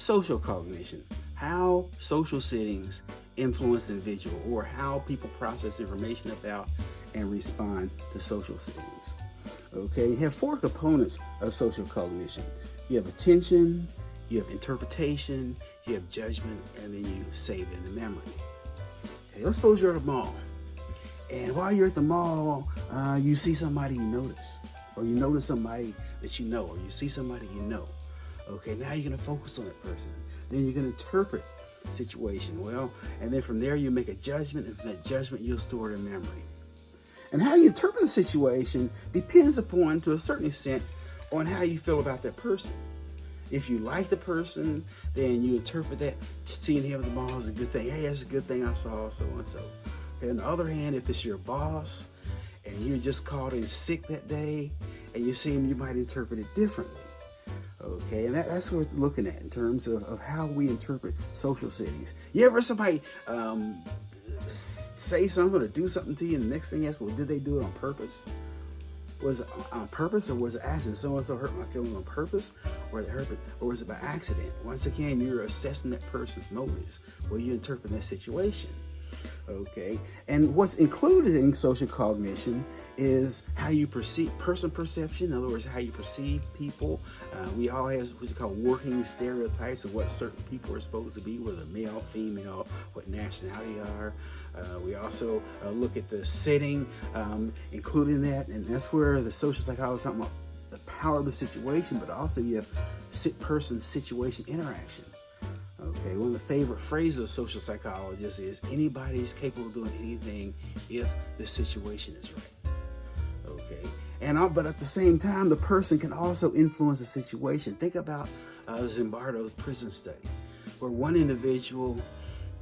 social cognition, how social settings influence the individual, or how people process information about and respond to social settings. Okay, you have four components of social cognition. You have attention, you have interpretation, you have judgment, and then you save it in the memory. Okay, let's suppose you're at a mall. And while you're at the mall, you see somebody you notice, or you notice somebody that you know, or you see somebody you know. Okay, now you're going to focus on that person. Then you're going to interpret the situation. Well, and then from there you make a judgment, and from that judgment you'll store it in memory. And how you interpret the situation depends upon, to a certain extent, on how you feel about that person. If you like the person, then you interpret that seeing him at the mall is a good thing. Hey, that's a good thing I saw, so and so. Okay, on the other hand, if it's your boss and you just called in sick that day and you see him, you might interpret it differently. Okay, and that's what we're looking at in terms of how we interpret social settings. You ever somebody say something or do something to you, and the next thing is, well, did they do it on purpose? Was it on purpose, or was it accident? So-and-so hurt my feelings on purpose, or was it by accident? Once again, you're assessing that person's motives while you interpret that situation. Okay, and what's included in social cognition is how you perceive person perception. In other words, how you perceive people. We all have what you call working stereotypes of what certain people are supposed to be, whether male, female, what nationality are. We also look at the setting, including that, and that's where the social psychology is talking about the power of the situation, but also you have person-situation interaction. Okay, one of the favorite phrases of social psychologists is anybody is capable of doing anything if the situation is right. Okay, but at the same time, the person can also influence the situation. Think about Zimbardo's prison study, where one individual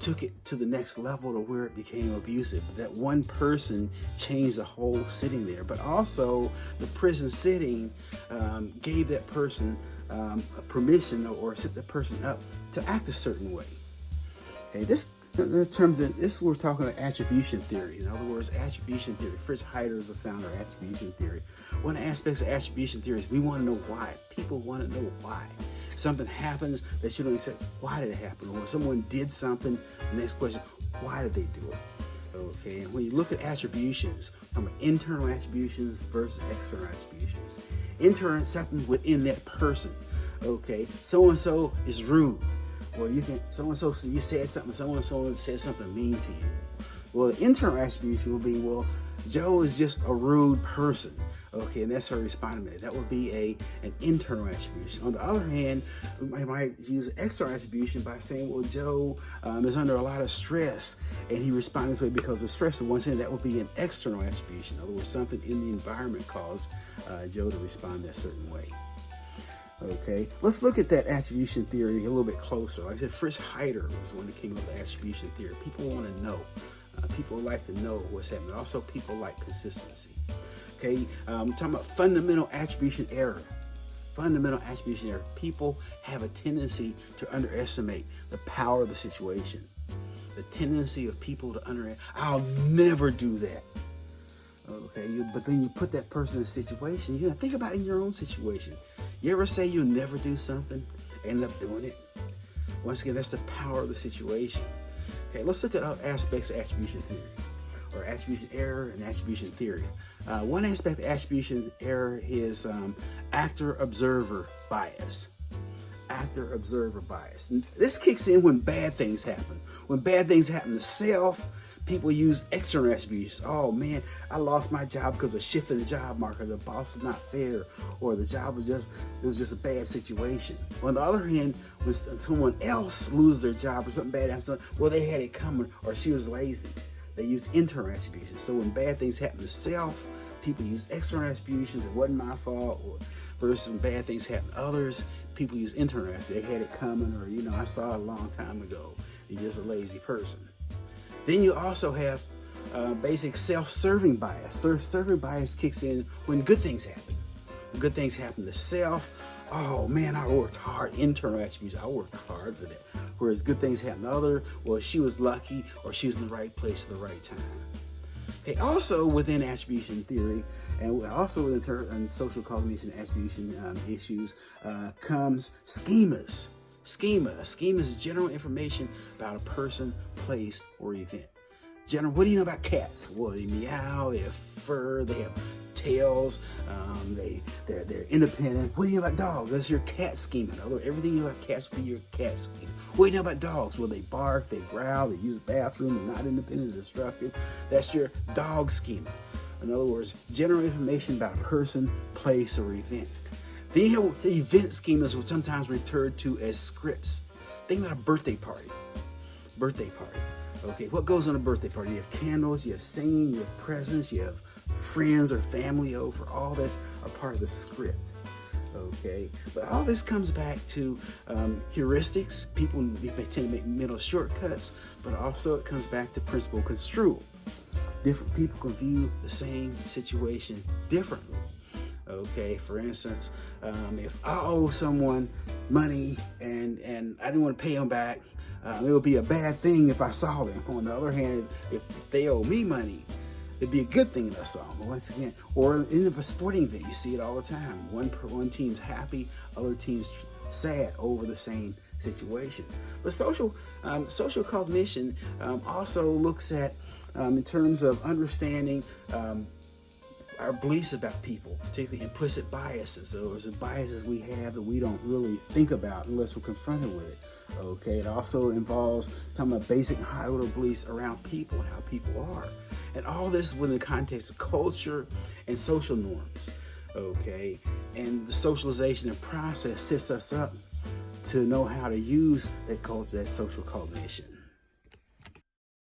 took it to the next level to where it became abusive. That one person changed the whole sitting there, but also the prison sitting gave that person permission or set the person up to act a certain way. Okay, in terms of this, we're talking about attribution theory. In other words, attribution theory. Fritz Heider is the founder of attribution theory. One of the aspects of attribution theory is we want to know why. People want to know why. Something happens that you don't expect. Why did it happen? Or someone did something. The next question, why did they do it? Okay, and when you look at attributions, internal attributions versus external attributions. Internal is something within that person. Okay, so-and-so is rude. Well, you said something, so-and-so said something mean to you. Well, the internal attribution will be, well, Joe is just a rude person. Okay, and that's her response. That would be an internal attribution. On the other hand, we might use external attribution by saying, well, Joe is under a lot of stress, and he responded this way because of stress. And once again, that would be an external attribution. In other words, something in the environment caused Joe to respond that certain way. Okay, let's look at that attribution theory a little bit closer. Like I said, Fritz Heider was one that came up with attribution theory. People want to know. People like to know what's happening. Also, people like consistency. Okay, we're talking about fundamental attribution error. Fundamental attribution error. People have a tendency to underestimate the power of the situation. The tendency of people to underestimate. I'll never do that. Okay, but then you put that person in a situation. You know, think about it in your own situation. You ever say you'll never do something, end up doing it? Once again, that's the power of the situation. Okay, let's look at aspects of attribution theory, or attribution error and attribution theory. One aspect of attribution error is actor-observer bias. Actor-observer bias. And this kicks in when bad things happen. When bad things happen to self, people use external attributions. Oh man, I lost my job because of a shift in the job market. The boss is not fair, or the job was just a bad situation. On the other hand, when someone else loses their job or something bad happens, well, they had it coming, or she was lazy. They use internal attributions. So when bad things happen to self, people use external attributions. It wasn't my fault. Or versus when bad things happen to others, people use internal attributions. They had it coming, or I saw it a long time ago. You're just a lazy person. Then you also have basic self-serving bias. Self-serving bias kicks in when good things happen. When good things happen to self, oh man, I worked hard. Internal attributes, I worked hard for that. Whereas good things happen to other, well, she was lucky, or she was in the right place at the right time. Okay, also within attribution theory, and also within social cognition attribution issues, comes schemas. Schema. A schema is general information about a person, place, or event. General. What do you know about cats? Well, they meow. They have fur. They have tails. They're independent. What do you know about dogs? That's your cat schema. Everything you know about cats will be your cat schema. What do you know about dogs? Well, they bark. They growl. They use the bathroom. They're not independent. They're destructive. That's your dog schema. In other words, general information about a person, place, or event. Then you have the event schemas, which sometimes referred to as scripts. Think about a birthday party. Birthday party. Okay, what goes on a birthday party? You have candles, you have singing, you have presents, you have friends or family over. All that's a part of the script. Okay, but all this comes back to heuristics. People tend to make mental shortcuts, but also it comes back to principal construal. Different people can view the same situation differently. Okay, for instance, if I owe someone money and I didn't want to pay them back, it would be a bad thing if I saw them. On the other hand, if they owe me money, it'd be a good thing if I saw them. But once again, or in a sporting event, you see it all the time. One team's happy, other team's sad over the same situation. But social cognition also looks at, in terms of understanding our beliefs about people, particularly implicit biases. Those are biases we have that we don't really think about unless we're confronted with it. Okay, it also involves talking about basic high order beliefs around people and how people are. And all this within the context of culture and social norms. Okay, and the socialization and process sets us up to know how to use that culture, that social cognition.